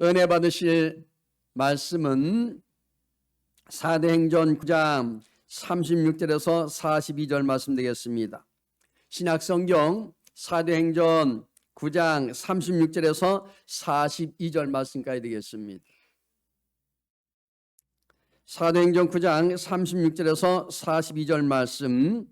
은혜 받으실 말씀은 사도행전 9장 36절에서 42절 말씀 되겠습니다. 신약성경 사도행전 9장 36절에서 42절 말씀까지 되겠습니다. 사도행전 9장 36절에서 42절 말씀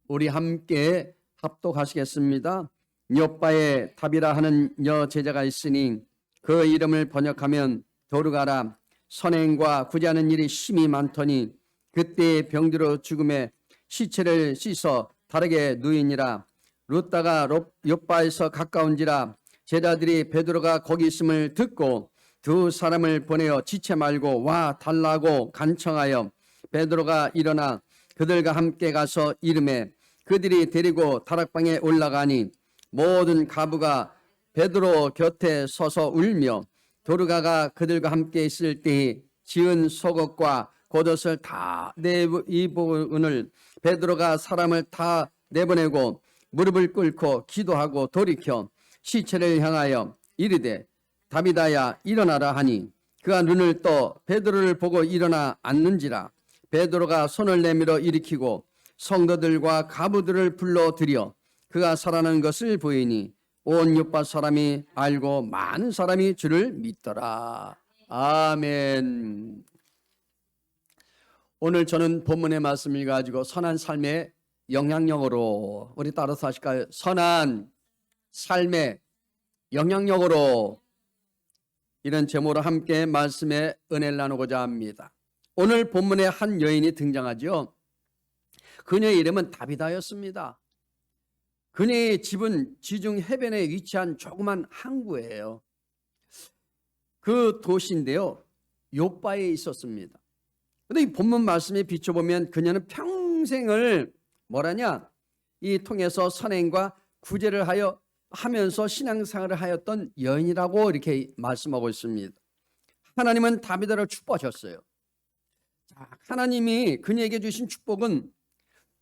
우리 함께 합독하시겠습니다. 요빠에 tab이라 하는 여 제자가 있으니 그 이름을 번역하면 도르가라. 선행과 구제하는 일이 심히 많더니 그때 병들어 죽음에 시체를 씻어 다르게 누이니라. 루다가 요빠에서 가까운지라. 제자들이 베드로가 거기 있음을 듣고 두 사람을 보내어 지체 말고 와 달라고 간청하여 베드로가 일어나 그들과 함께 가서 이르매 그들이 데리고 다락방에 올라가니 모든 가부가 베드로 곁에 서서 울며 도르가가 그들과 함께 있을 때에 지은 속옷과 겉옷을 다 내입으니 베드로가 사람을 다 내보내고 무릎을 꿇고 기도하고 돌이켜 시체를 향하여 이르되 다비다야 일어나라 하니 그가 눈을 떠 베드로를 보고 일어나 앉는지라. 베드로가 손을 내밀어 일으키고 성도들과 가부들을 불러들여 그가 살아난 것을 보이니 온 요빠 사람이 알고 많은 사람이 주를 믿더라. 아멘. 오늘 저는 본문의 말씀을 가지고 선한 삶의 영향력으로 우리 따라서 하실까요? 선한 삶의 영향력으로 이런 제목으로 함께 말씀의 은혜를 나누고자 합니다. 오늘 본문에 한 여인이 등장하죠. 그녀의 이름은 다비다였습니다. 그녀의 집은 지중 해변에 위치한 조그만 항구예요. 그 도시인데요, 요빠에 있었습니다. 그런데 이 본문 말씀에 비춰보면 그녀는 평생을 이 통해서 선행과 구제를 하면서 신앙생활을 하였던 여인이라고 이렇게 말씀하고 있습니다. 하나님은 다비다를 축복하셨어요. 하나님이 그녀에게 주신 축복은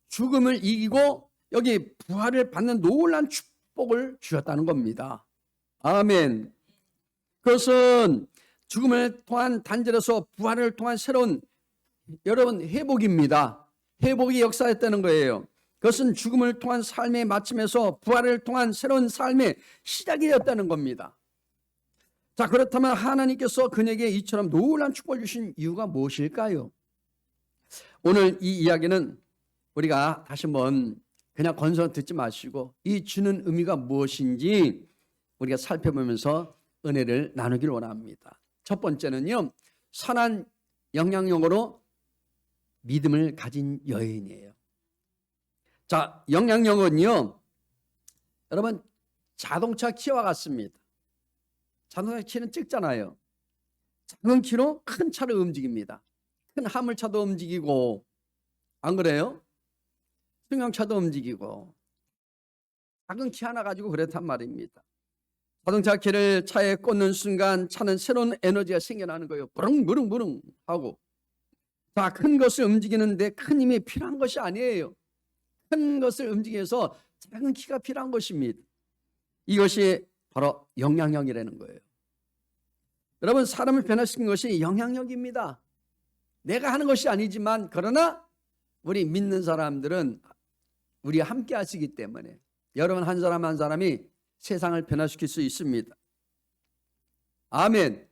죽음을 이기고 여기 부활을 받는 놀라운 축복을 주셨다는 겁니다. 아멘. 그것은 죽음을 통한 단절에서 부활을 통한 새로운 여러분 회복입니다. 회복이 역사했다는 거예요. 그것은 죽음을 통한 삶의 마침에서 부활을 통한 새로운 삶의 시작이 되었다는 겁니다. 자, 그렇다면 하나님께서 그녀에게 이처럼 놀라운 축복을 주신 이유가 무엇일까요? 오늘 이 이야기는 우리가 다시 한번 그냥 건성 듣지 마시고 이 주는 의미가 무엇인지 우리가 살펴보면서 은혜를 나누기를 원합니다. 첫 번째는요, 선한 영향력으로 믿음을 가진 여인이에요. 자, 영향력은요, 여러분 자동차 키와 같습니다. 자동차 키는 찍잖아요. 작은 키로 큰 차를 움직입니다. 큰 화물차도 움직이고, 안 그래요? 승용차도 움직이고, 작은 키 하나 가지고 그렇단 말입니다. 자동차 키를 차에 꽂는 순간 차는 새로운 에너지가 생겨나는 거예요. 부릉부릉부릉 하고. 자, 큰 것을 움직이는데 큰 힘이 필요한 것이 아니에요. 큰 것을 움직이기 위해서 작은 키가 필요한 것입니다. 이것이 바로 영향력이라는 거예요. 여러분, 사람을 변화시킨 것이 영향력입니다. 내가 하는 것이 아니지만 그러나 우리 믿는 사람들은 우리와 함께 하시기 때문에 여러분 한 사람 한 사람이 세상을 변화시킬 수 있습니다. 아멘.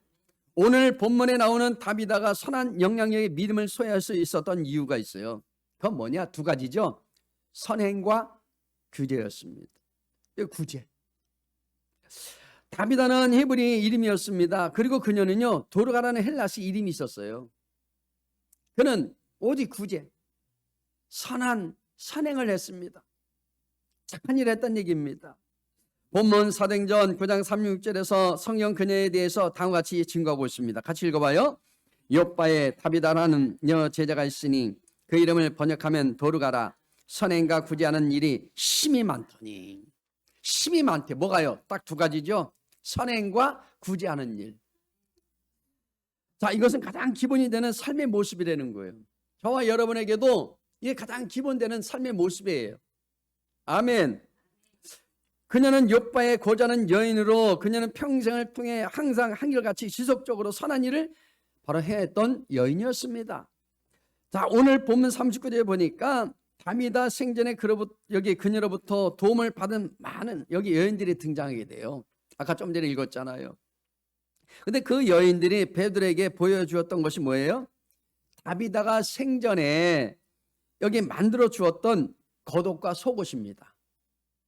오늘 본문에 나오는 다비다가 선한 영향력의 믿음을 소유할 수 있었던 이유가 있어요. 그건 뭐냐? 두 가지죠. 선행과 구제였습니다. 구제. 다비다는 헤브리 이름이었습니다. 그리고 그녀는요, 도르가라는 헬라시 이름이 있었어요. 그는 오직 구제, 선한 선행을 했습니다. 착한 일을 했다는 얘기입니다. 본문 사도행전 9장 36절에서 성령 그녀에 대해서 다음과 같이 증거하고 있습니다. 같이 읽어봐요. 요빠에 다비다라는 여 제자가 있으니 그 이름을 번역하면 도르가라. 선행과 구제하는 일이 심히 많더니. 심히 많대. 뭐가요? 딱 두 가지죠. 선행과 구제하는 일. 자, 이것은 가장 기본이 되는 삶의 모습이라는 거예요. 저와 여러분에게도 이게 가장 기본되는 삶의 모습이에요. 아멘. 그녀는 욥바의 고자는 여인으로 그녀는 평생을 통해 항상 한결같이 지속적으로 선한 일을 바로 행했던 여인이었습니다. 자, 오늘 본문 39절에 보니까 다미다 생전에 여기 그녀로부터 도움을 받은 많은 여기 여인들이 등장하게 돼요. 아까 좀 전에 읽었잖아요. 근데 그 여인들이 베드로에게 보여주었던 것이 뭐예요? 다비다가 생전에 여기 만들어 주었던 겉옷과 속옷입니다.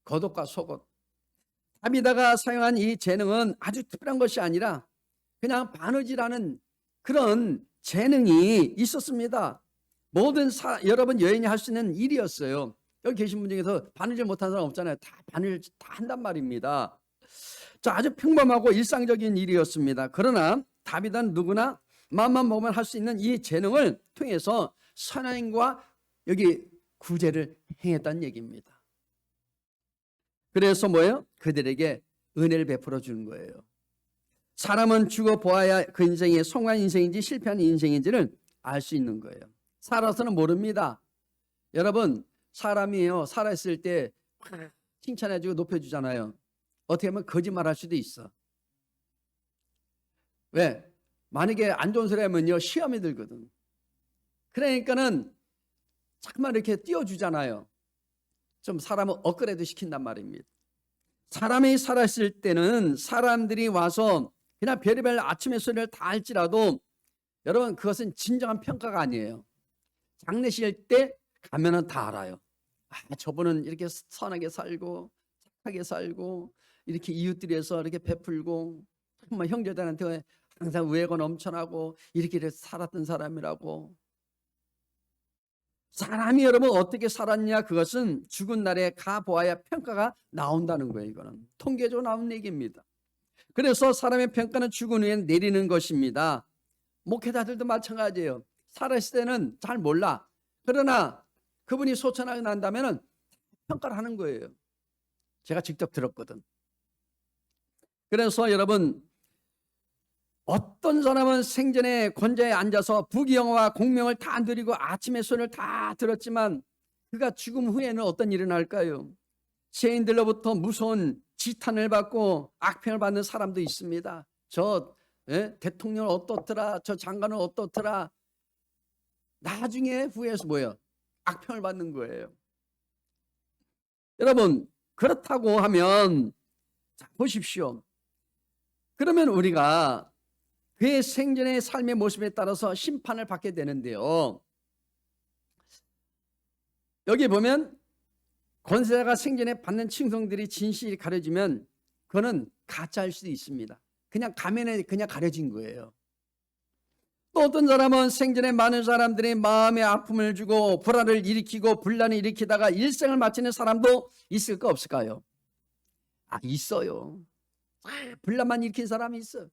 겉옷과 속옷. 다비다가 사용한 이 재능은 아주 특별한 것이 아니라 그냥 바느질하는 그런 재능이 있었습니다. 모든 여러분 여인이 할 수 있는 일이었어요. 여기 계신 분 중에서 바느질 못하는 사람 없잖아요. 다 바느질 다 한단 말입니다. 자, 아주 평범하고 일상적인 일이었습니다. 그러나 다비다는 누구나 마음만 먹으면 할 수 있는 이 재능을 통해서 선행과 여기 구제를 행했다는 얘기입니다. 그래서 뭐예요? 그들에게 은혜를 베풀어 주는 거예요. 사람은 죽어 보아야 그 인생이 성공한 인생인지 실패한 인생인지를 알 수 있는 거예요. 살아서는 모릅니다. 여러분, 사람이요, 살아있을 때 칭찬해주고 높여주잖아요. 어떻게 하면 거짓말할 수도 있어. 왜? 만약에 안 좋은 소리 하면요, 시험이 들거든. 그러니까는 자꾸만 이렇게 띄워주잖아요. 좀 사람을 업그레이드 시킨단 말입니다. 사람이 살아있을 때는 사람들이 와서 그냥 별의별 아침의 소리를 다 할지라도 여러분, 그것은 진정한 평가가 아니에요. 장례식 때 가면은 다 알아요. 아, 저분은 이렇게 선하게 살고 착하게 살고 이렇게 이웃들에서 이렇게 베풀고 정말 형제들한테 항상 우애가 넘쳐나고 이렇게 살았던 사람이라고. 사람이 여러분 어떻게 살았냐, 그것은 죽은 날에 가보아야 평가가 나온다는 거예요. 이거는 통계적으로 나온 얘기입니다. 그래서 사람의 평가는 죽은 후에 내리는 것입니다. 목회자들도 마찬가지예요. 살아있을 때는 잘 몰라. 그러나 그분이 소천하게 난다면 평가를 하는 거예요. 제가 직접 들었거든. 그래서 여러분, 어떤 사람은 생전에 권좌에 앉아서 부귀영화와 공명을 다 누리고 아침의 손을 다 들었지만 그가 죽음 후에는 어떤 일이 날까요? 죄인들로부터 무서운 지탄을 받고 악평을 받는 사람도 있습니다. 저 대통령은 어떻더라, 저 장관은 어떻더라. 나중에 후에서 뭐예요? 악평을 받는 거예요. 여러분, 그렇다고 하면 자, 보십시오. 그러면 우리가 그의 생전의 삶의 모습에 따라서 심판을 받게 되는데요. 여기 보면 권세자가 생전에 받는 칭송들이 진실이 가려지면 그거는 가짜일 수도 있습니다. 그냥 가면에 그냥 가려진 거예요. 또 어떤 사람은 생전에 많은 사람들이 마음의 아픔을 주고 불화를 일으키고 분란을 일으키다가 일생을 마치는 사람도 있을까 없을까요? 아, 있어요. 분란만 일으킨 사람이 있어.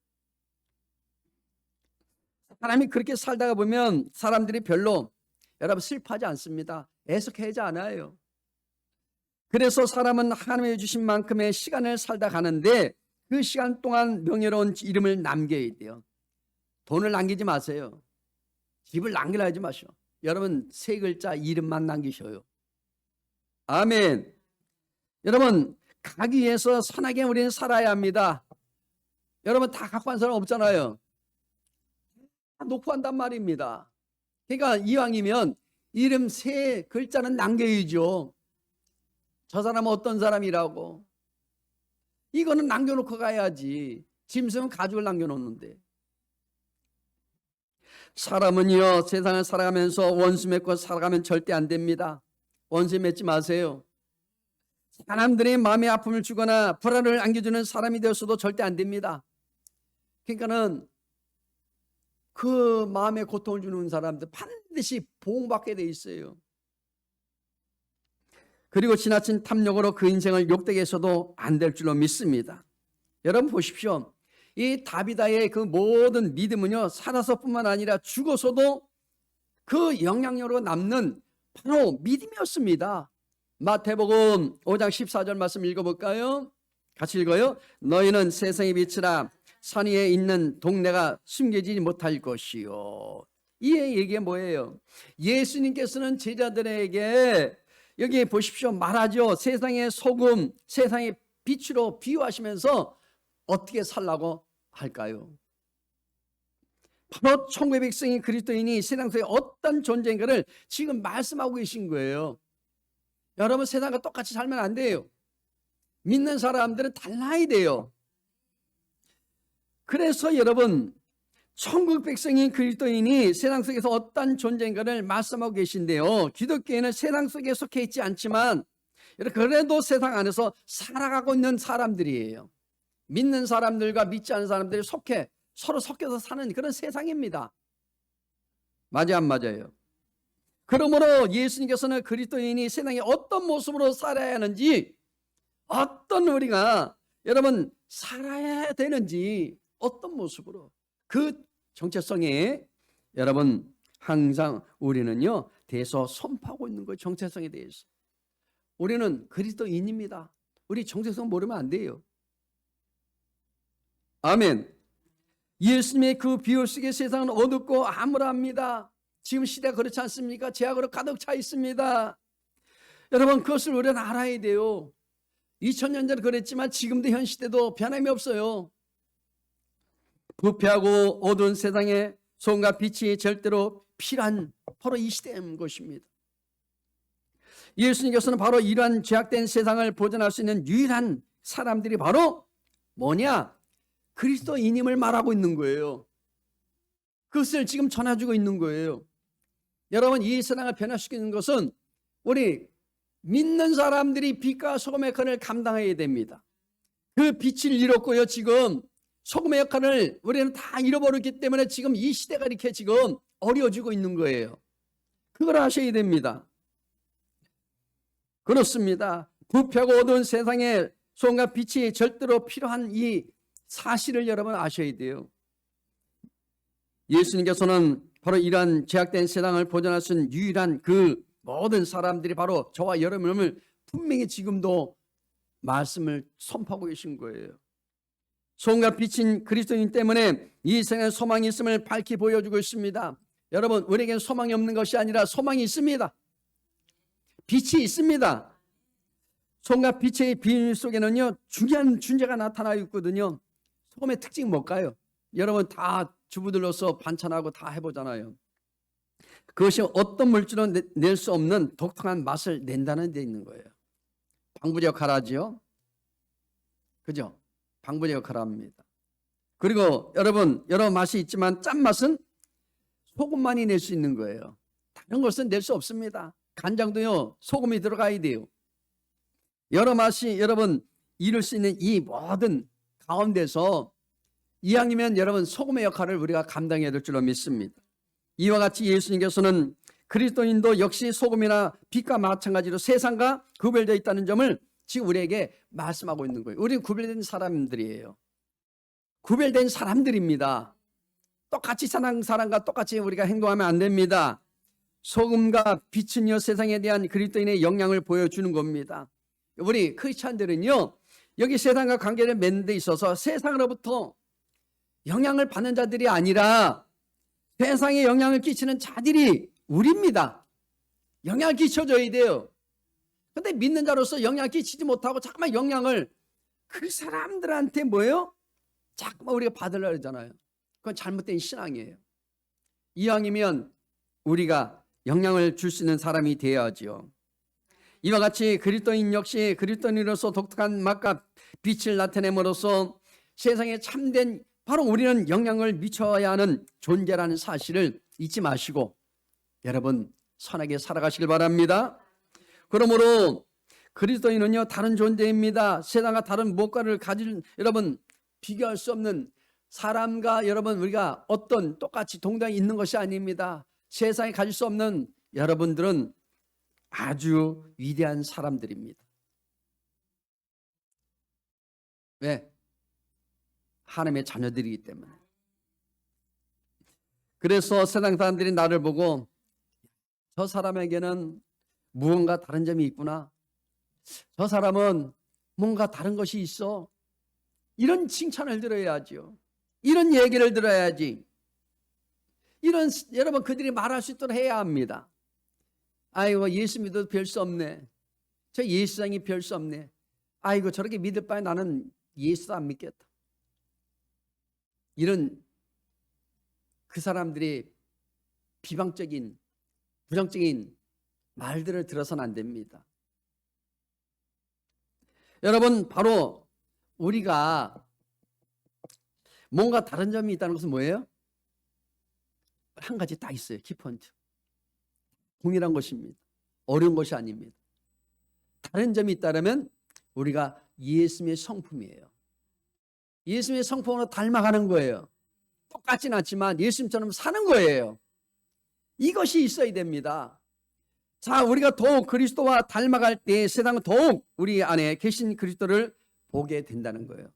사람이 그렇게 살다가 보면 사람들이 별로 여러분 슬퍼하지 않습니다. 애석해하지 않아요. 그래서 사람은 하나님이 주신 만큼의 시간을 살다 가는데 그 시간 동안 명예로운 이름을 남겨야 돼요. 돈을 남기지 마세요. 집을 남기려 하지 마시오. 여러분, 세 글자 이름만 남기셔요. 아멘. 여러분, 가기 위해서 선하게 우리는 살아야 합니다. 여러분, 다 갖고 간 사람 없잖아요. 다 놓고 한단 말입니다. 그러니까 이왕이면 이름 세 글자는 남겨야죠. 저 사람은 어떤 사람이라고. 이거는 남겨놓고 가야지. 짐승은 가죽을 남겨놓는데. 사람은요, 세상을 살아가면서 원수 맺고 살아가면 절대 안 됩니다. 원수 맺지 마세요. 사람들의 마음의 아픔을 주거나 불안을 안겨주는 사람이 되어서도 절대 안 됩니다. 그러니까는 그 마음의 고통을 주는 사람들 반드시 보응받게 돼 있어요. 그리고 지나친 탐욕으로 그 인생을 욕되게 해서도 안 될 줄로 믿습니다. 여러분 보십시오. 이 다비다의 그 모든 믿음은요, 살아서뿐만 아니라 죽어서도 그 영향력으로 남는 바로 믿음이었습니다. 마태복음 5장 14절 말씀 읽어볼까요? 같이 읽어요. 너희는 세상의 빛이라 산 위에 있는 동네가 숨겨지지 못할 것이요. 이 얘기가 뭐예요? 예수님께서는 제자들에게 여기 보십시오 말하죠. 세상의 소금, 세상의 빛으로 비유하시면서 어떻게 살라고 할까요? 바로 천국의 백성이 그리스도인이 세상 속에 어떤 존재인가를 지금 말씀하고 계신 거예요. 여러분, 세상과 똑같이 살면 안 돼요. 믿는 사람들은 달라야 돼요. 그래서 여러분, 천국 백성인 그리스도인이 세상 속에서 어떤 존재인가를 말씀하고 계신데요. 기독교인은 세상 속에 속해 있지 않지만 그래도 세상 안에서 살아가고 있는 사람들이에요. 믿는 사람들과 믿지 않는 사람들이 서로 섞여서 사는 그런 세상입니다. 맞아요, 안 맞아요? 그러므로 예수님께서는 그리스도인이 세상에 어떤 모습으로 살아야 하는지, 어떤 우리가 여러분 살아야 되는지, 어떤 모습으로 그 정체성에 여러분 항상 우리는요 대해서 선포하고 있는 거예요. 정체성에 대해서 우리는 그리스도인입니다. 우리 정체성 모르면 안 돼요. 아멘. 예수님의 그 비유 속에 세상은 어둡고 암울합니다. 지금 시대가 그렇지 않습니까? 죄악으로 가득 차 있습니다. 여러분, 그것을 우리는 알아야 돼요. 2000년 전 그랬지만 지금도 현 시대도 변함이 없어요. 부패하고 어두운 세상에 소금과 빛이 절대로 필요한 바로 이 시대인 것입니다. 예수님께서는 바로 이러한 죄악된 세상을 보존할 수 있는 유일한 사람들이 바로 뭐냐? 그리스도인임을 말하고 있는 거예요. 그것을 지금 전해주고 있는 거예요. 여러분, 이 세상을 변화시키는 것은 우리 믿는 사람들이 빛과 소금의 역할을 감당해야 됩니다. 그 빛을 잃었고요. 지금 소금의 역할을 우리는 다 잃어버렸기 때문에 지금 이 시대가 이렇게 지금 어려워지고 있는 거예요. 그걸 아셔야 됩니다. 그렇습니다. 부패하고 어두운 세상에 소금과 빛이 절대로 필요한 이 사실을 여러분 아셔야 돼요. 예수님께서는 바로 이러한 죄악된 세상을 보존할 수 있는 유일한 그 모든 사람들이 바로 저와 여러분을 분명히 지금도 말씀을 선포하고 계신 거예요. 소금과 빛인 그리스도인 때문에 이 세상에 소망이 있음을 밝히 보여주고 있습니다. 여러분, 우리에겐 소망이 없는 것이 아니라 소망이 있습니다. 빛이 있습니다. 소금과 빛의 비밀 속에는요 중요한 존재가 나타나고 있거든요. 소금의 특징이 뭘까요? 여러분 다 주부들로서 반찬하고 다 해보잖아요. 그것이 어떤 물질로 낼 수 없는 독특한 맛을 낸다는 데 있는 거예요. 방부제 역할을 하죠. 그죠? 방부제 역할을 합니다. 그리고 여러분 여러 맛이 있지만 짠맛은 소금만이 낼 수 있는 거예요. 다른 것은 낼 수 없습니다. 간장도요 소금이 들어가야 돼요. 여러 맛이 여러분 이룰 수 있는 이 모든 가운데서 이왕이면 여러분 소금의 역할을 우리가 감당해야 될 줄로 믿습니다. 이와 같이 예수님께서는 그리스도인도 역시 소금이나 빛과 마찬가지로 세상과 구별되어 있다는 점을 지금 우리에게 말씀하고 있는 거예요. 우리는 구별된 사람들이에요. 구별된 사람들입니다. 똑같이 사는 사람과 똑같이 우리가 행동하면 안 됩니다. 소금과 빛은요 세상에 대한 그리스도인의 영향을 보여주는 겁니다. 우리 크리스찬들은요 여기 세상과 관계를 맺는 데 있어서 세상으로부터 영향을 받는 자들이 아니라 세상에 영향을 끼치는 자들이 우리입니다. 영향을 끼쳐줘야 돼요. 근데 믿는 자로서 영향을 끼치지 못하고 자꾸만 영향을 그 사람들한테 뭐예요? 자꾸만 우리가 받으려고 그러잖아요. 그건 잘못된 신앙이에요. 이왕이면 우리가 영향을 줄 수 있는 사람이 되어야죠. 이와 같이 그리스도인 역시 그리스도인으로서 독특한 맛과 빛을 나타냄으로써 세상에 참된 바로 우리는 영향을 미쳐야 하는 존재라는 사실을 잊지 마시고 여러분 선하게 살아가시길 바랍니다. 그러므로 그리스도인은요 다른 존재입니다. 세상과 다른 무엇가를 가진 여러분 비교할 수 없는 사람과 여러분 우리가 어떤 똑같이 동등히 있는 것이 아닙니다. 세상에 가질 수 없는 여러분들은 아주 위대한 사람들입니다. 왜? 하나님의 자녀들이기 때문에. 그래서 세상 사람들이 나를 보고 저 사람에게는 무언가 다른 점이 있구나. 저 사람은 뭔가 다른 것이 있어. 이런 칭찬을 들어야죠. 이런 얘기를 들어야지. 이런 여러분 그들이 말할 수 있도록 해야 합니다. 아이고 예수 믿어도 별 수 없네. 저 예수장이 별 수 없네. 아이고 저렇게 믿을 바에 나는 예수도 안 믿겠다. 이런 그 사람들이 비방적인 부정적인 말들을 들어서는 안 됩니다. 여러분, 바로 우리가 뭔가 다른 점이 있다는 것은 뭐예요? 한 가지 딱 있어요. 키포인트. 동일한 것입니다. 어려운 것이 아닙니다. 다른 점이 있다면 우리가 예수님의 성품이에요. 예수님의 성품으로 닮아가는 거예요. 똑같진 않지만 예수님처럼 사는 거예요. 이것이 있어야 됩니다. 자, 우리가 더욱 그리스도와 닮아갈 때 세상은 더욱 우리 안에 계신 그리스도를 보게 된다는 거예요.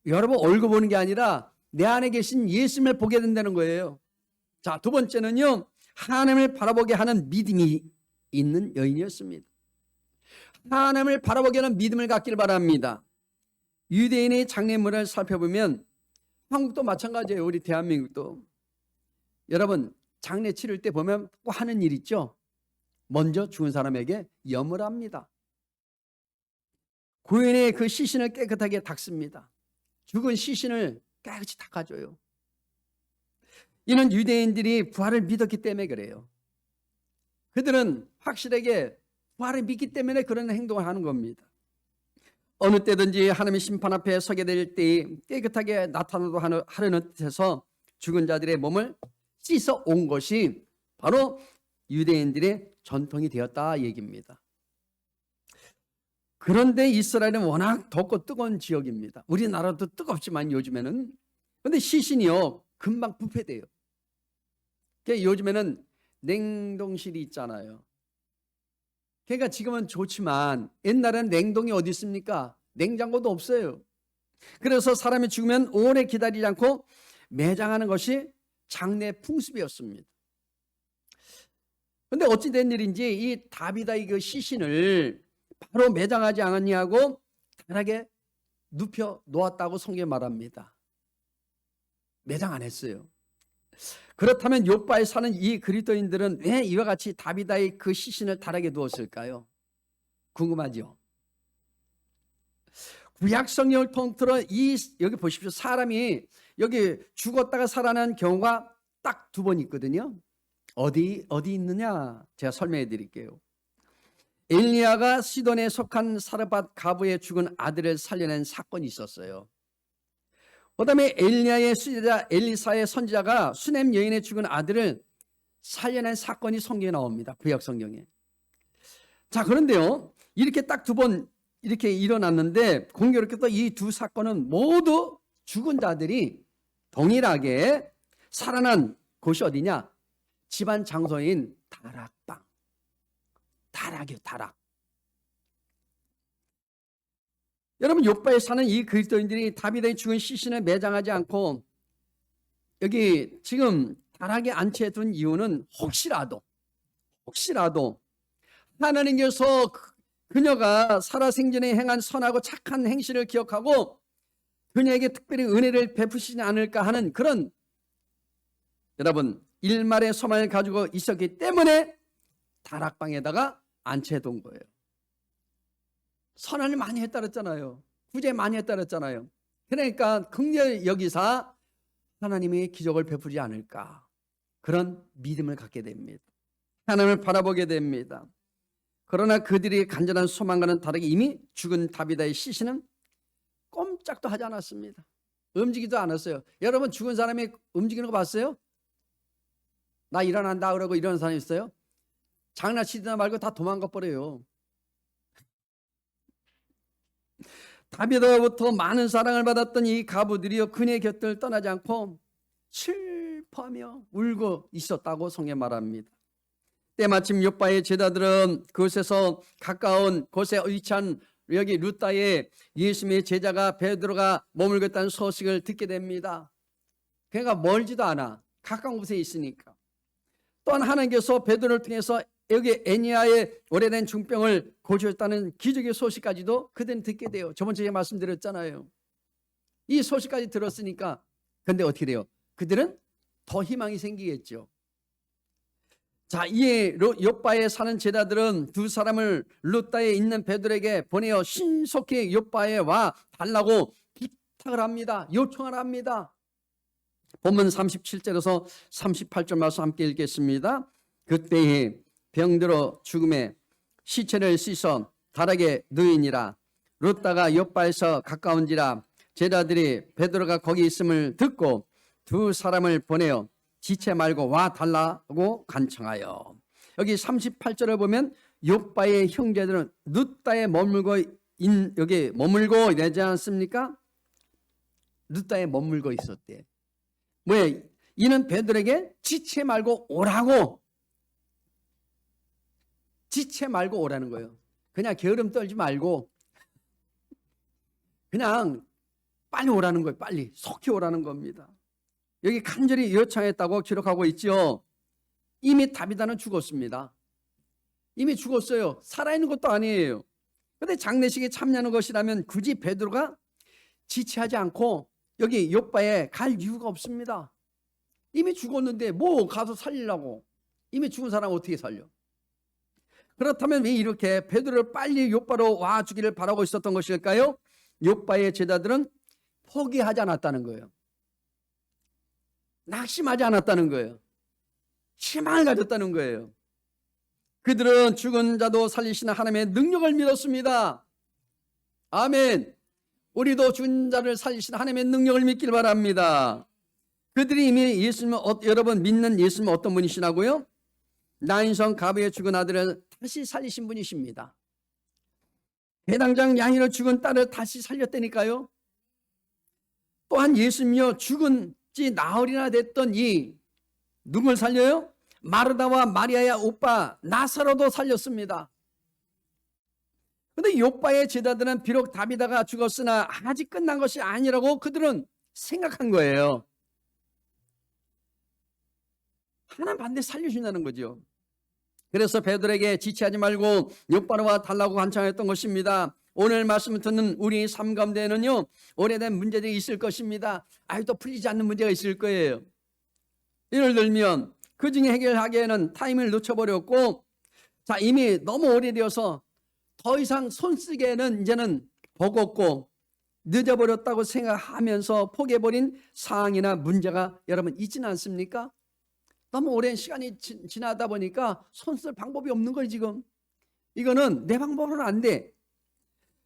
여러분 얼굴 보는 게 아니라 내 안에 계신 예수님을 보게 된다는 거예요. 자, 두 번째는요, 하나님을 바라보게 하는 믿음이 있는 여인이었습니다. 하나님을 바라보게 하는 믿음을 갖기를 바랍니다. 유대인의 장례물을 살펴보면 한국도 마찬가지예요. 우리 대한민국도. 여러분 장례 치를 때 보면 꼭 하는 일 있죠. 먼저 죽은 사람에게 염을 합니다. 고인의 그 시신을 깨끗하게 닦습니다. 죽은 시신을 깨끗이 닦아줘요. 이는 유대인들이 부활을 믿었기 때문에 그래요. 그들은 확실하게 부활을 믿기 때문에 그런 행동을 하는 겁니다. 어느 때든지 하나님의 심판 앞에 서게 될 때 깨끗하게 나타나도 하려는 뜻에서 죽은 자들의 몸을 씻어 온 것이 바로 유대인들의 전통이 되었다 얘기입니다. 그런데 이스라엘은 워낙 덥고 뜨거운 지역입니다. 우리나라도 뜨겁지만 요즘에는. 그런데 시신이요 금방 부패돼요. 요즘에는 냉동실이 있잖아요. 그러니까 지금은 좋지만 옛날에는 냉동이 어디 있습니까? 냉장고도 없어요. 그래서 사람이 죽으면 오래 기다리지 않고 매장하는 것이 장례 풍습이었습니다. 그런데 어찌 된 일인지 이 다비다의 그 시신을 바로 매장하지 않았냐고 단하게 눕혀 놓았다고 성경에 말합니다. 매장 안 했어요. 그렇다면 요바에 사는 이 그리스도인들은 왜 이와 같이 다비다의 그 시신을 다르게 두었을까요? 궁금하죠? 구약 성경을 통틀어 여기 보십시오. 사람이 여기 죽었다가 살아난 경우가 딱 두 번 있거든요. 어디 있느냐? 제가 설명해 드릴게요. 엘리야가 시돈에 속한 사르밧 가부의 죽은 아들을 살려낸 사건이 있었어요. 그다음에 엘리야의 수제자 엘리사의 선지자가 수넴 여인의 죽은 아들을 살려낸 사건이 성경에 나옵니다. 구약 성경에. 자, 그런데요, 이렇게 딱 두 번 이렇게 일어났는데 공교롭게도 이 두 사건은 모두 죽은 자들이 동일하게 살아난 곳이 어디냐? 집안 장소인 다락방. 다락이요, 다락. 여러분 요바에 사는 이 그리스도인들이 다비다의 죽은 시신을 매장하지 않고 여기 지금 다락에 안치해 둔 이유는 혹시라도 하나님께서 그녀가 살아생전에 행한 선하고 착한 행실을 기억하고 그녀에게 특별히 은혜를 베푸시지 않을까 하는 그런 여러분 일말의 소망을 가지고 있었기 때문에 다락방에다가 안치해 둔 거예요. 선을 많이 했다 그랬잖아요. 구제 많이 했다 그랬잖아요. 그러니까 긍휼히 여기사 하나님이 기적을 베푸지 않을까 그런 믿음을 갖게 됩니다. 하나님을 바라보게 됩니다. 그러나 그들이 간절한 소망과는 다르게 이미 죽은 다비다의 시신은 꼼짝도 하지 않았습니다. 움직이지도 않았어요. 여러분 죽은 사람이 움직이는 거 봤어요? 나 일어난다 그러고 일어나는 사람이 있어요? 장난치다 말고 다 도망가 버려요. 다비다로부터 많은 사랑을 받았던 이 가부들이요 그녀의 곁을 떠나지 않고 슬퍼하며 울고 있었다고 성경에 말합니다. 때마침 요바의 제자들은 그곳에서 가까운 곳에 위치한 여기 루다의 예수님의 제자가 베드로가 머물고 있다는 소식을 듣게 됩니다. 그러니까 멀지도 않아. 가까운 곳에 있으니까. 또한 하나님께서 베드로를 통해서 여기 애니아의 오래된 중병을 고쳐줬다는 기적의 소식까지도 그들은 듣게 돼요. 저번 주에 말씀드렸잖아요. 이 소식까지 들었으니까 근데 어떻게 돼요? 그들은 더 희망이 생기겠죠. 자, 이에 욥바에 사는 제자들은 두 사람을 룻다에 있는 베드로에게 보내어 신속히 욥바에 와 달라고 부탁을 합니다. 요청을 합니다. 본문 37절에서 38절 말씀 함께 읽겠습니다. 그때에 병들어 죽음에 시체를 씻어 다락에 누이니라. 룻다가 욥바에서 가까운지라. 제자들이 베드로가 거기 있음을 듣고 두 사람을 보내어 지체 말고 와 달라고 간청하여. 여기 38절을 보면 욥바의 형제들은 룻다에 여기 머물고 이러지 않습니까? 룻다에 머물고 있었대. 뭐야? 이는 베드로에게 지체 말고 오라고. 지체 말고 오라는 거예요. 그냥 게으름 떨지 말고 그냥 빨리 오라는 거예요. 빨리 속히 오라는 겁니다. 여기 간절히 요청했다고 기록하고 있죠. 이미 다비다는 죽었습니다. 이미 죽었어요. 살아있는 것도 아니에요. 그런데 장례식에 참여하는 것이라면 굳이 베드로가 지체하지 않고 여기 욥바에 갈 이유가 없습니다. 이미 죽었는데 뭐 가서 살리려고. 이미 죽은 사람 어떻게 살려? 그렇다면 왜 이렇게 베드로를 빨리 욥바로 와주기를 바라고 있었던 것일까요? 욥바의 제자들은 포기하지 않았다는 거예요. 낙심하지 않았다는 거예요. 희망을 가졌다는 거예요. 그들은 죽은 자도 살리시는 하나님의 능력을 믿었습니다. 아멘. 우리도 죽은 자를 살리시는 하나님의 능력을 믿길 바랍니다. 그들이 이미 예수님을 여러분 믿는 예수님은 어떤 분이시라고요? 나인성 가브의 죽은 아들을 다시 살리신 분이십니다. 배당장 야인을 죽은 딸을 다시 살렸다니까요. 또한 예수님이요 죽은 지 나흘이나 됐던 이 누굴 살려요? 마르다와 마리아의 오빠 나사로도 살렸습니다. 그런데 욥바의 제자들은 비록 다비다가 죽었으나 아직 끝난 것이 아니라고 그들은 생각한 거예요. 하나님 반드시 살려준다는 거죠. 그래서 베드로에게 지체하지 말고 욥바로 와 달라고 간청했던 것입니다. 오늘 말씀을 듣는 우리 삶 가운데는요 오래된 문제들이 있을 것입니다. 아직도 풀리지 않는 문제가 있을 거예요. 예를 들면 그 중에 해결하기에는 타임을 놓쳐버렸고, 자 이미 너무 오래되어서 더 이상 손쓰기에는 이제는 버겁고 늦어버렸다고 생각하면서 포기해버린 사항이나 문제가 여러분 있지는 않습니까? 너무 오랜 시간이 지나다 보니까 손쓸 방법이 없는 거예요. 지금 이거는 내 방법으로는 안 돼.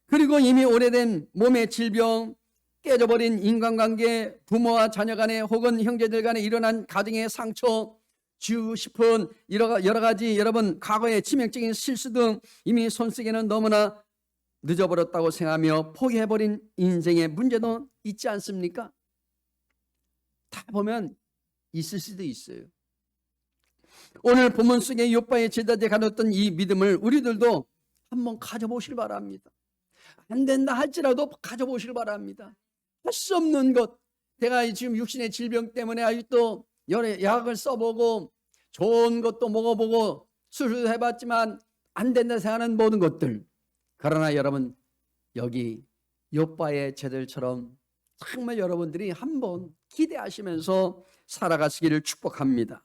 그리고 이미 오래된 몸의 질병, 깨져버린 인간관계, 부모와 자녀 간에 혹은 형제들 간에 일어난 가정의 상처, 지우고 싶은 여러 가지 여러분 과거의 치명적인 실수 등 이미 손쓰기는 너무나 늦어버렸다고 생각하며 포기해버린 인생의 문제도 있지 않습니까? 다 보면 있을 수도 있어요. 오늘 본문 속에 욥바의 제자들이 가졌던 이 믿음을 우리들도 한번 가져보시길 바랍니다. 안 된다 할지라도 가져보시길 바랍니다. 할 수 없는 것, 내가 지금 육신의 질병 때문에 아직도 여러 약을 써보고 좋은 것도 먹어보고 수술도 해봤지만 안 된다 생각하는 모든 것들, 그러나 여러분 여기 욥바의 제자들처럼 정말 여러분들이 한번 기대하시면서 살아가시기를 축복합니다.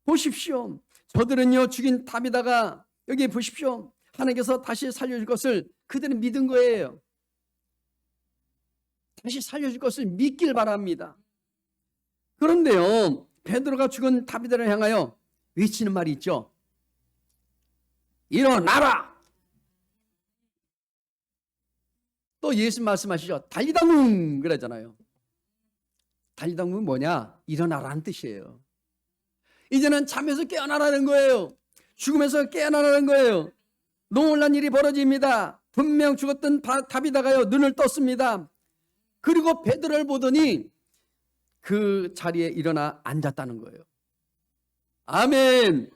보십시오. 저들은요 죽인 다비다가 여기 보십시오. 하나님께서 다시 살려줄 것을 그들은 믿은 거예요. 다시 살려줄 것을 믿길 바랍니다. 그런데요 베드로가 죽은 다비다를 향하여 외치는 말이 있죠. 일어나라. 또 예수 말씀하시죠. 달리다문 그러잖아요. 달리다문 뭐냐? 일어나라는 뜻이에요. 이제는 잠에서 깨어나라는 거예요. 죽음에서 깨어나라는 거예요. 놀란 일이 벌어집니다. 분명 죽었던 다비다가요 눈을 떴습니다. 그리고 베드로를 보더니 그 자리에 일어나 앉았다는 거예요. 아멘.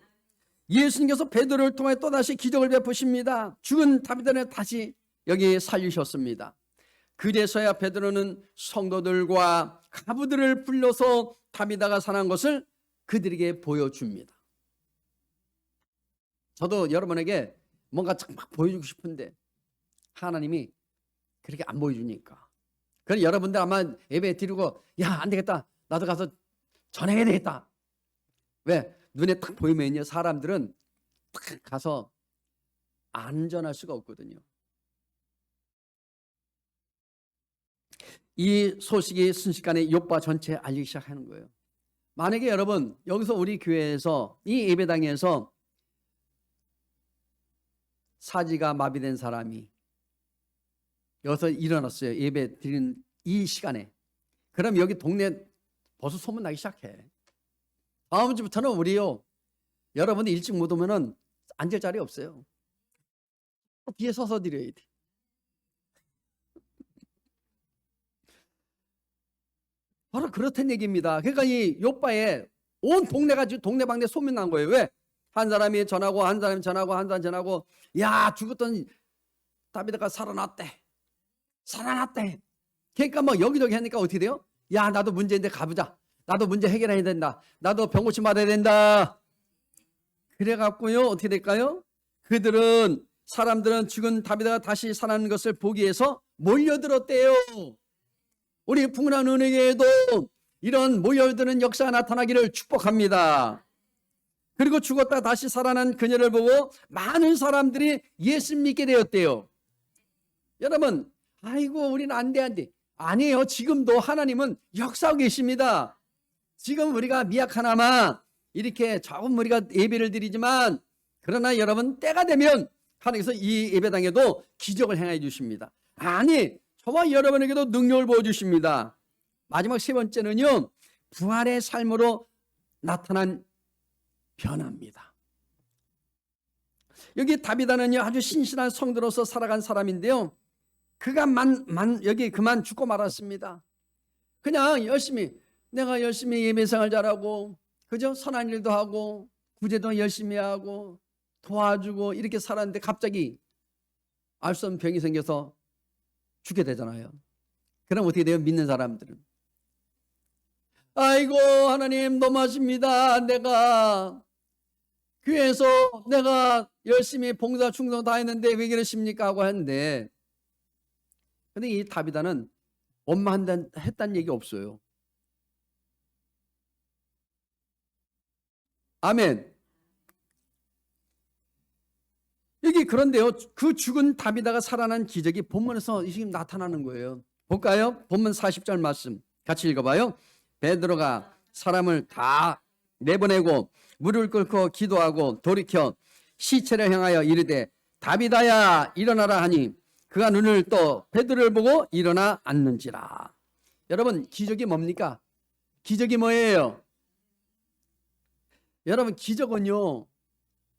예수님께서 베드로를 통해 또다시 기적을 베푸십니다. 죽은 다비다를 다시 여기 살리셨습니다. 그제서야 베드로는 성도들과 가부들을 불러서 다비다가 살아난 것을 그들에게 보여줍니다. 저도 여러분에게 뭔가 막 보여주고 싶은데 하나님이 그렇게 안 보여주니까. 그럼 여러분들 아마 예배 드리고 야 안 되겠다. 나도 가서 전해야 되겠다. 왜? 눈에 딱 보이면요, 사람들은 딱 가서 안전할 수가 없거든요. 이 소식이 순식간에 욥바 전체에 알리기 시작하는 거예요. 만약에 여러분 여기서 우리 교회에서 이 예배당에서 사지가 마비된 사람이 여기서 일어났어요. 예배 드리는 이 시간에. 그럼 여기 동네 벌써 소문나기 시작해. 다음 주부터는 우리요, 여러분이 일찍 못 오면은 앉을 자리 없어요. 뒤에 서서 드려야 돼. 바로 그렇다는 얘기입니다. 그러니까 이 욥바에 온 동네가 지금 동네방네 소문난 거예요. 왜? 한 사람이 전하고 한 사람이 전하고 한 사람이 전하고, 야, 죽었던 다비드가 살아났대. 살아났대. 그러니까 뭐 여기저기 하니까 어떻게 돼요? 야, 나도 문제인데 가보자. 나도 문제 해결해야 된다. 나도 병 고침 받아야 된다. 그래갖고요, 어떻게 될까요? 사람들은 죽은 다비드가 다시 살아나는 것을 보기 위해서 몰려들었대요. 우리 풍랑 은혜교회에도 이런 모여드는 역사가 나타나기를 축복합니다. 그리고 죽었다 다시 살아난 그녀를 보고 많은 사람들이 예수 믿게 되었대요. 여러분, 아이고 우리는 안 돼. 아니에요. 지금도 하나님은 역사하고 계십니다. 지금 우리가 미약하나마 이렇게 조금 우리가 예배를 드리지만, 그러나 여러분 때가 되면 하나님께서 이 예배당에도 기적을 행해 주십니다. 아니, 저와 여러분에게도 능력을 보여주십니다. 마지막 세 번째는요, 부활의 삶으로 나타난 변화입니다. 여기 다비다는요, 아주 신실한 성도로서 살아간 사람인데요, 그가 여기 그만 죽고 말았습니다. 그냥 내가 열심히 예배생활 잘하고, 그죠? 선한 일도 하고, 구제도 열심히 하고, 도와주고, 이렇게 살았는데 갑자기 알 수 없는 병이 생겨서 죽게 되잖아요. 그럼 어떻게 돼요? 믿는 사람들은. 아이고, 하나님 너무하십니다. 내가 교회에서 내가 열심히 봉사 충성 다 했는데 왜 그러십니까? 하고 하는데, 근데 이 다비다는 엄마 했다는 얘기 없어요. 아멘. 여기 그런데요, 그 죽은 다비다가 살아난 기적이 본문에서 지금 나타나는 거예요. 볼까요? 본문 40절 말씀 같이 읽어봐요. 베드로가 사람을 다 내보내고 무릎을 꿇고 기도하고 돌이켜 시체를 향하여 이르되 다비다야 일어나라 하니 그가 눈을 떠 베드로를 보고 일어나 앉는지라. 여러분, 기적이 뭡니까? 기적이 뭐예요? 여러분, 기적은요,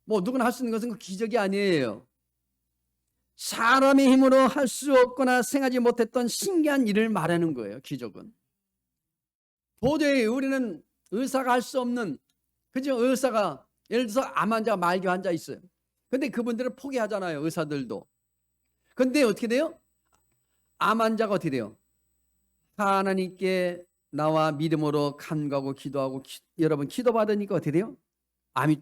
뭐 누구나 할 수 있는 것은 그 기적이 아니에요. 사람의 힘으로 할 수 없거나 생하지 못했던 신기한 일을 말하는 거예요. 기적은 도저히 우리는 의사가 할 수 없는, 그죠? 의사가 예를 들어서 암 환자가 말기 환자 있어요. 근데 그분들은 포기하잖아요. 의사들도. 근데 어떻게 돼요? 암 환자가 어떻게 돼요? 하나님께 나와 믿음으로 간구하고 기도하고 여러분 기도받으니까 어떻게 돼요? 암이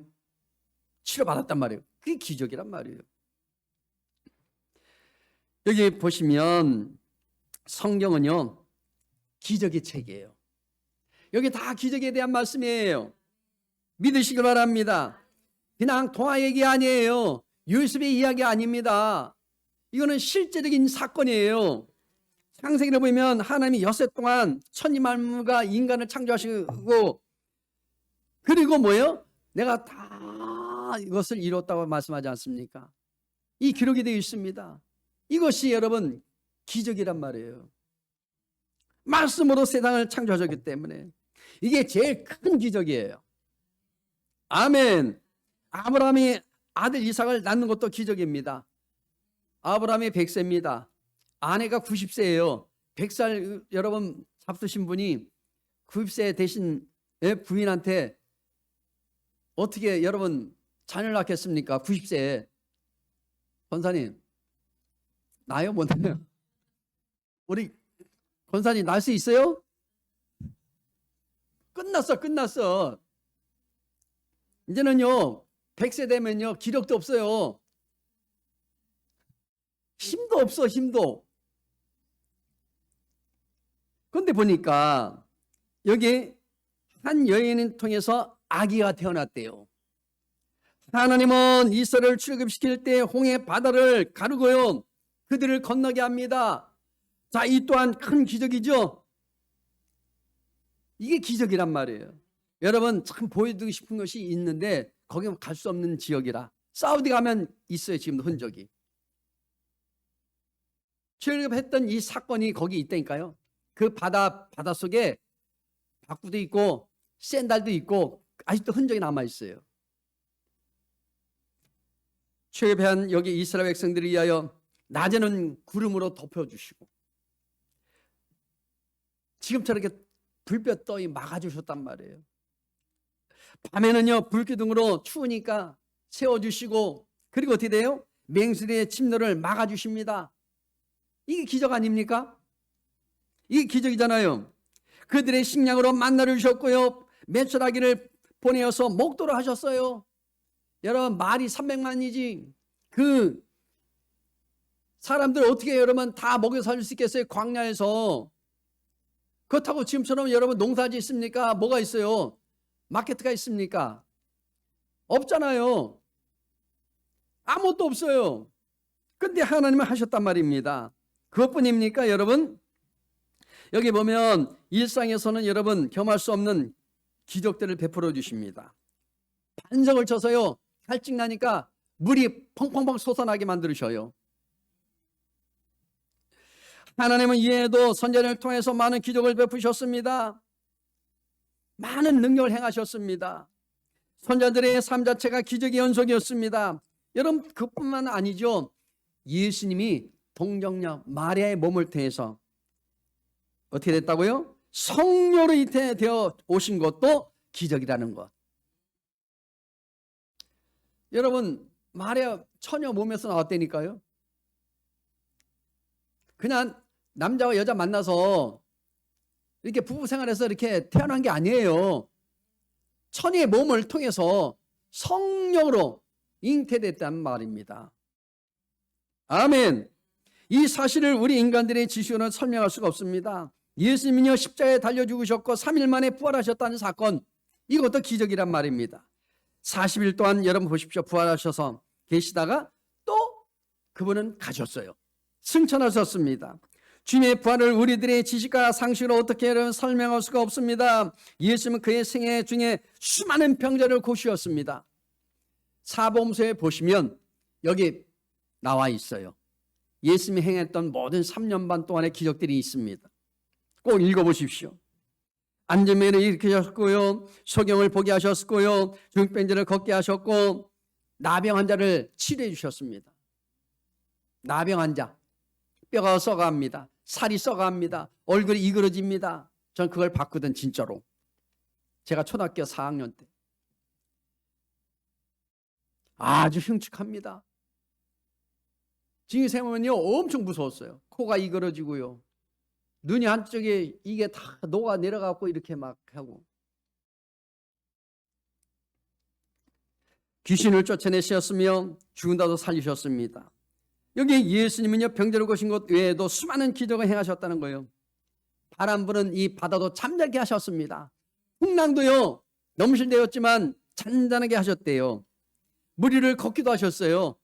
치료받았단 말이에요. 그게 기적이란 말이에요. 여기 보시면 성경은요, 기적의 책이에요. 여기 다 기적에 대한 말씀이에요. 믿으시길 바랍니다. 그냥 동화 얘기 아니에요. 요셉의 이야기 아닙니다. 이거는 실제적인 사건이에요. 창세기를 보면 하나님이 엿새 동안 천지만물과 인간을 창조하시고, 그리고 뭐예요? 내가 다 이것을 이뤘다고 말씀하지 않습니까? 이 기록이 되어 있습니다. 이것이 여러분 기적이란 말이에요. 말씀으로 세상을 창조하셨기 때문에 이게 제일 큰 기적이에요. 아멘. 아브라함이 아들 이삭을 낳는 것도 기적입니다. 아브라함이 100세입니다. 아내가 90세예요. 100살 여러분 잡수신 분이 90세 대신 부인한테 어떻게 여러분 자녀를 낳겠습니까? 90세에. 권사님, 나요? 못 나요? 우리 권사님 날 수 있어요? 끝났어. 이제는요 100세 되면요 기력도 없어요. 힘도 없어. 그런데 보니까 여기 한 여인을 통해서 아기가 태어났대요. 하나님은 이스라엘을 출애굽시킬 때 홍해 바다를 가르고요, 그들을 건너게 합니다. 자, 이 또한 큰 기적이죠. 이게 기적이란 말이에요. 여러분, 참 보여드리고 싶은 것이 있는데 거기 갈 수 없는 지역이라. 사우디 가면 있어요, 지금도 흔적이. 출애굽했던 이 사건이 거기 있다니까요. 그 바닷속에 바구도 있고 샌달도 있고 아직도 흔적이 남아 있어요. 출애굽한 여기 이스라엘 백성들을 위하여 낮에는 구름으로 덮여주시고 지금처럼 이렇게 불볕 떠이 막아주셨단 말이에요. 밤에는요, 불기둥으로 추우니까 세워주시고, 그리고 어떻게 돼요? 맹수리의 침노를 막아주십니다. 이게 기적 아닙니까? 이게 기적이잖아요. 그들의 식량으로 만나를 주셨고요, 메추라기를 보내어서 먹도록 하셨어요. 여러분, 말이 300만이지 그 사람들 어떻게 여러분 다 먹여 살릴 수 있겠어요? 광야에서. 그렇다고 지금처럼 여러분 농사지 있습니까? 뭐가 있어요? 마케트가 있습니까? 없잖아요. 아무것도 없어요. 근데 하나님은 하셨단 말입니다. 그것뿐입니까, 여러분? 여기 보면 일상에서는 여러분 겸할 수 없는 기적들을 베풀어 주십니다. 반석을 쳐서요, 갈증 나니까 물이 펑펑펑 솟아나게 만들으셔요. 하나님은 이외에도 선지자를 통해서 많은 기적을 베푸셨습니다. 많은 능력을 행하셨습니다. 선지자들의 삶 자체가 기적의 연속이었습니다. 여러분, 그뿐만 아니죠. 예수님이 동정녀 마리아의 몸을 통해서 어떻게 됐다고요? 성령으로 잉태되어 오신 것도 기적이라는 것. 여러분, 마리아 처녀 몸에서 나왔다니까요. 그냥 남자와 여자 만나서 이렇게 부부 생활에서 이렇게 태어난 게 아니에요. 처녀의 몸을 통해서 성령으로 잉태됐단 말입니다. 아멘. 이 사실을 우리 인간들의 지식으로는 설명할 수가 없습니다. 예수님은요, 십자가에 달려 죽으셨고 3일 만에 부활하셨다는 사건, 이것도 기적이란 말입니다. 40일 동안 여러분 보십시오. 부활하셔서 계시다가 또 그분은 가셨어요. 승천하셨습니다. 주님의 부활을 우리들의 지식과 상식으로 어떻게 설명할 수가 없습니다. 예수님은 그의 생애 중에 수많은 병자를 고치셨습니다. 사복음서에 보시면 여기 나와 있어요. 예수님이 행했던 모든 3년 반 동안의 기적들이 있습니다. 꼭 읽어보십시오. 안전면을 일으키셨고요, 소경을 보게 하셨고요, 중병자를 걷게 하셨고, 나병 환자를 치료해 주셨습니다. 나병 환자, 뼈가 썩어갑니다. 살이 썩어갑니다. 얼굴이 이그러집니다. 전 그걸 봤거든, 진짜로. 제가 초등학교 4학년 때. 아주 흉측합니다. 지금 생각하면요, 엄청 무서웠어요. 코가 이그러지고요, 눈이 한쪽에 이게 다 녹아 내려가고 이렇게 막 하고. 귀신을 쫓아내셨으며 죽은다도 살리셨습니다. 여기 예수님은요, 병자를 고신 것 외에도 수많은 기적을 행하셨다는 거예요. 바람 부는 이 바다도 잠자게 하셨습니다. 풍랑도요, 넘실대었지만 잔잔하게 하셨대요. 물 위를 걷기도 하셨어요.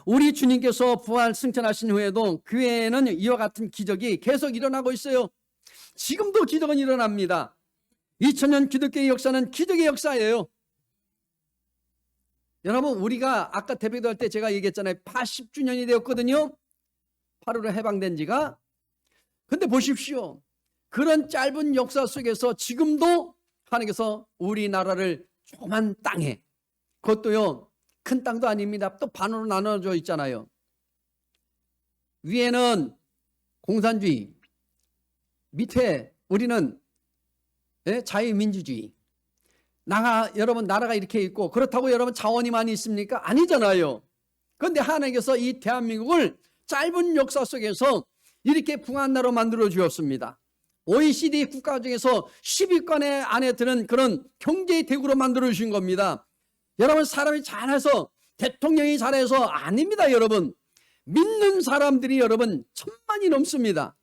우리 주님께서 부활 승천하신 후에도 그 외에는 이와 같은 기적이 계속 일어나고 있어요. 지금도 기적은 일어납니다. 2000년 기독교의 역사는 기적의 역사예요. 여러분, 우리가 아까 대표도 할 때 제가 얘기했잖아요. 80주년이 되었거든요. 8.15 해방된 지가. 근데 보십시오. 그런 짧은 역사 속에서 지금도 하나님께서 우리나라를 조그만 땅에, 그것도요, 큰 땅도 아닙니다. 또 반으로 나눠져 있잖아요. 위에는 공산주의, 밑에 우리는 자유민주주의. 여러분, 나라가 이렇게 있고, 그렇다고 여러분 자원이 많이 있습니까? 아니잖아요. 그런데 하나님께서 이 대한민국을 짧은 역사 속에서 이렇게 풍요한 나라로 만들어 주었습니다. OECD 국가 중에서 10위권 안에 드는 그런 경제의 대국으로 만들어 주신 겁니다. 여러분, 사람이 잘해서, 대통령이 잘해서 아닙니다. 여러분, 믿는 사람들이 여러분 1000만이 넘습니다.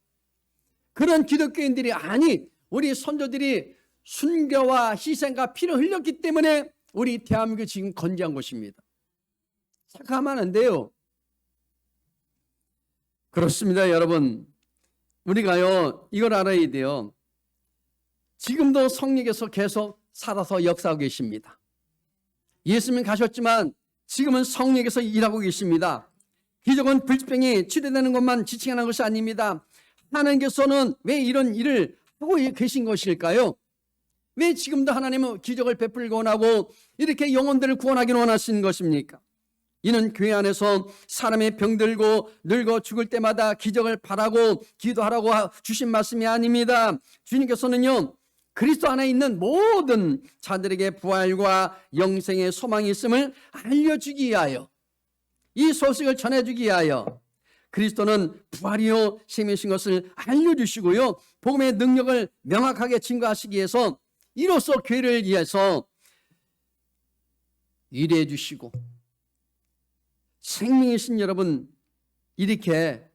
그런 기독교인들이, 아니 우리 선조들이 순교와 희생과 피를 흘렸기 때문에 우리 대한민국이 지금 건재한 것입니다. 착각하면 안 돼요. 그렇습니다, 여러분. 우리가요, 이걸 알아야 돼요. 지금도 성령께서 계속 살아서 역사하고 계십니다. 예수님 가셨지만 지금은 성령께서 일하고 계십니다. 기적은 불치병이 치료되는 것만 지칭하는 것이 아닙니다. 하나님께서는 왜 이런 일을 하고 계신 것일까요? 왜 지금도 하나님은 기적을 베풀고 원하고 이렇게 영혼들을 구원하기를 원하시는 것입니까? 이는 교회 안에서 사람의 병들고 늙어 죽을 때마다 기적을 바라고 기도하라고 주신 말씀이 아닙니다. 주님께서는요, 그리스도 안에 있는 모든 자들에게 부활과 영생의 소망이 있음을 알려주기 위하여, 이 소식을 전해주기 위하여 그리스도는 부활이요 생명이신 것을 알려주시고요, 복음의 능력을 명확하게 증거하시기 위해서 이로써 교회를 위해서 일해 주시고 생명이신 여러분 이렇게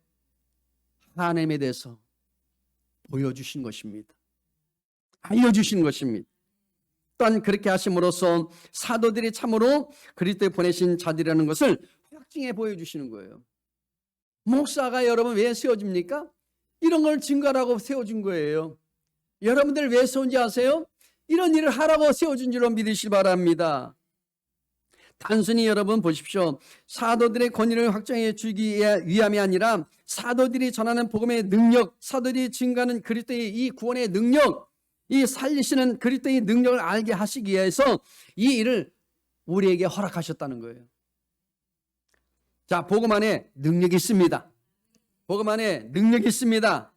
하나님에 대해서 보여주신 것입니다. 알려주신 것입니다. 또한 그렇게 하심으로써 사도들이 참으로 그리스도에 보내신 자들이라는 것을 확증해 보여주시는 거예요. 목사가 여러분 왜 세워집니까? 이런 걸 증거하라고 세워준 거예요. 여러분들 왜 세운지 아세요? 이런 일을 하라고 세워준 줄로 믿으시기 바랍니다. 단순히 여러분 보십시오. 사도들의 권위를 확정해 주기 위함이 아니라 사도들이 전하는 복음의 능력, 사도들이 증거하는 그리스도의 이 구원의 능력, 이 살리시는 그리스도의 능력을 알게 하시기 위해서 이 일을 우리에게 허락하셨다는 거예요. 자, 복음 안에 능력이 있습니다. 복음 안에 능력이 있습니다.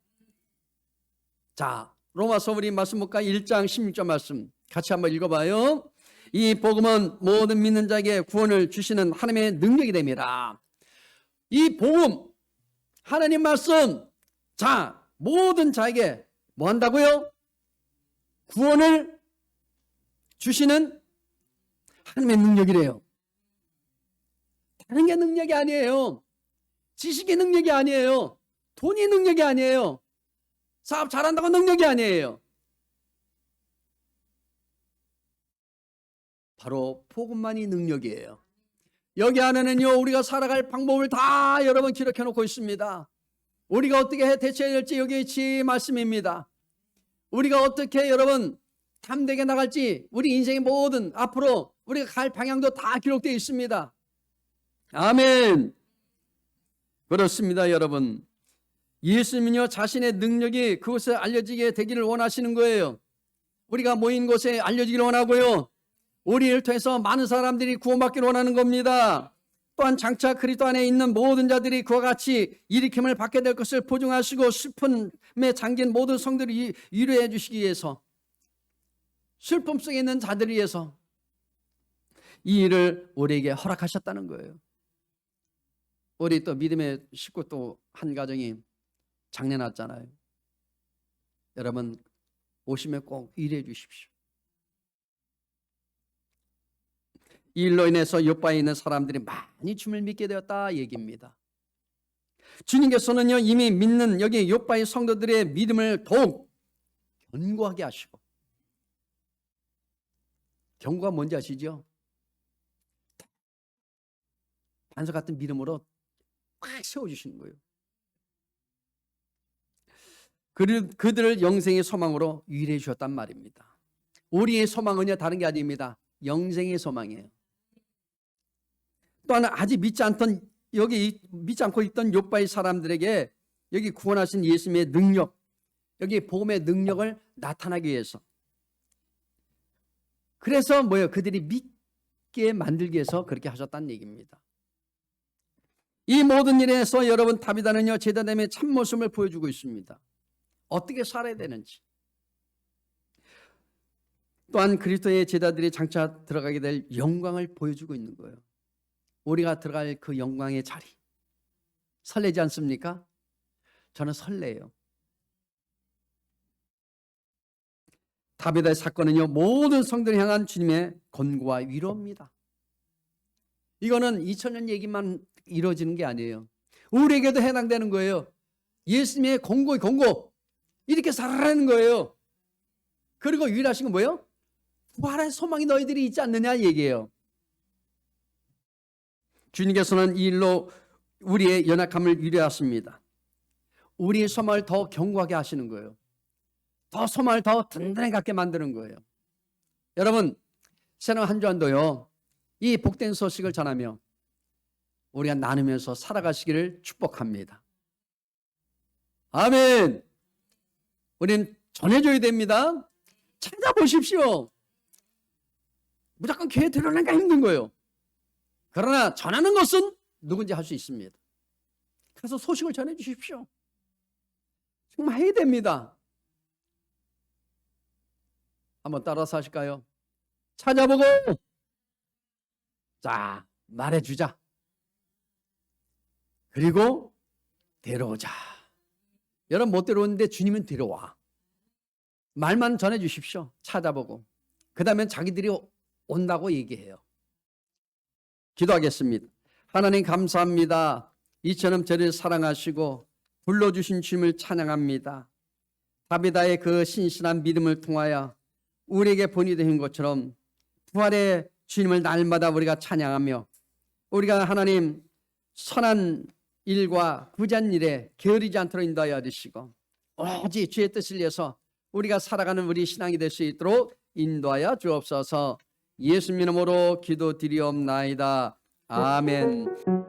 자, 로마서 우리 말씀 볼까? 1장 16절 말씀 같이 한번 읽어봐요. 이 복음은 모든 믿는 자에게 구원을 주시는 하나님의 능력이 됩니다. 이 복음, 하나님 말씀, 자, 모든 자에게 뭐 한다고요? 구원을 주시는 하나님의 능력이래요. 다른 게 능력이 아니에요. 지식의 능력이 아니에요. 돈이 능력이 아니에요. 사업 잘한다고 능력이 아니에요. 바로 복음만이 능력이에요. 여기 안에는요, 우리가 살아갈 방법을 다 여러분 기록해 놓고 있습니다. 우리가 어떻게 대처해야 될지 여기 있지 말씀입니다. 우리가 어떻게 여러분 담대하게 나갈지, 우리 인생의 모든 앞으로 우리가 갈 방향도 다 기록되어 있습니다. 아멘. 그렇습니다, 여러분. 예수님은요, 자신의 능력이 그곳에 알려지게 되기를 원하시는 거예요. 우리가 모인 곳에 알려지기를 원하고요, 우리를 통해서 많은 사람들이 구원받기를 원하는 겁니다. 또한 장차 그리스도 안에 있는 모든 자들이 그와 같이 일으킴을 받게 될 것을 보증하시고 슬픔에 잠긴 모든 성들을 위로해 주시기 위해서, 슬픔 속에 있는 자들을 위해서 이 일을 우리에게 허락하셨다는 거예요. 우리 또 믿음의 식구 또 한 가정이 장례 났잖아요. 여러분 오시면 꼭 일해 주십시오. 이 일로 인해서 요바에 있는 사람들이 많이 주님을 믿게 되었다 얘기입니다. 주님께서는요, 이미 믿는 여기 요바의 성도들의 믿음을 더욱 견고하게 하시고, 견고가 뭔지 아시죠? 반석 같은 믿음으로 꽉 세워주시는 거예요. 그들을 영생의 소망으로 유일해 주셨단 말입니다. 우리의 소망은요, 다른 게 아닙니다. 영생의 소망이에요. 또한 아직 믿지 않고 있던 욥바의 사람들에게 여기 구원하신 예수님의 능력, 여기 복음의 능력을 나타나기 위해서, 그래서 뭐예요? 그들이 믿게 만들기 위해서 그렇게 하셨다는 얘기입니다. 이 모든 일에서 여러분 다비다는요, 제자됨의 참모습을 보여주고 있습니다. 어떻게 살아야 되는지. 또한 그리스도의 제자들이 장차 들어가게 될 영광을 보여주고 있는 거예요. 우리가 들어갈 그 영광의 자리, 설레지 않습니까? 저는 설레요. 다비다의 사건은요, 모든 성도를 향한 주님의 권고와 위로입니다. 이거는 2000년 얘기만 이루어지는 게 아니에요. 우리에게도 해당되는 거예요. 예수님의 권고, 이렇게 살아라는 거예요. 그리고 유일하신 건 뭐예요? 부활의 소망이 너희들이 있지 않느냐 얘기해요. 주님께서는 이 일로 우리의 연약함을 위로하십니다. 우리의 소망을 더 견고하게 하시는 거예요. 더 소망을 더 든든하게 갖게 만드는 거예요. 여러분, 새로운 한 주간도요, 이 복된 소식을 전하며 우리가 나누면서 살아가시기를 축복합니다. 아멘. 우리는 전해줘야 됩니다. 찾아보십시오. 무조건 교회 들어오니까 힘든 거예요. 그러나 전하는 것은 누군지 할 수 있습니다. 그래서 소식을 전해 주십시오. 정말 해야 됩니다. 한번 따라서 하실까요? 찾아보고 자 말해주자. 그리고 데려오자. 여러분 못 데려오는데 주님은 데려와. 말만 전해 주십시오. 찾아보고. 그 다음엔 자기들이 온다고 얘기해요. 기도하겠습니다. 하나님 감사합니다. 이처럼 저를 사랑하시고 불러주신 주님을 찬양합니다. 다비다의 그 신실한 믿음을 통하여 우리에게 본이 되신 것처럼 부활의 주님을 날마다 우리가 찬양하며 우리가 하나님 선한 일과 부잔 일에 게으르지 않도록 인도하여 주시고 오직 주의 뜻을 위해서 우리가 살아가는 우리 신앙이 될 수 있도록 인도하여 주옵소서. 예수님 이름으로 기도드리옵나이다. 아멘.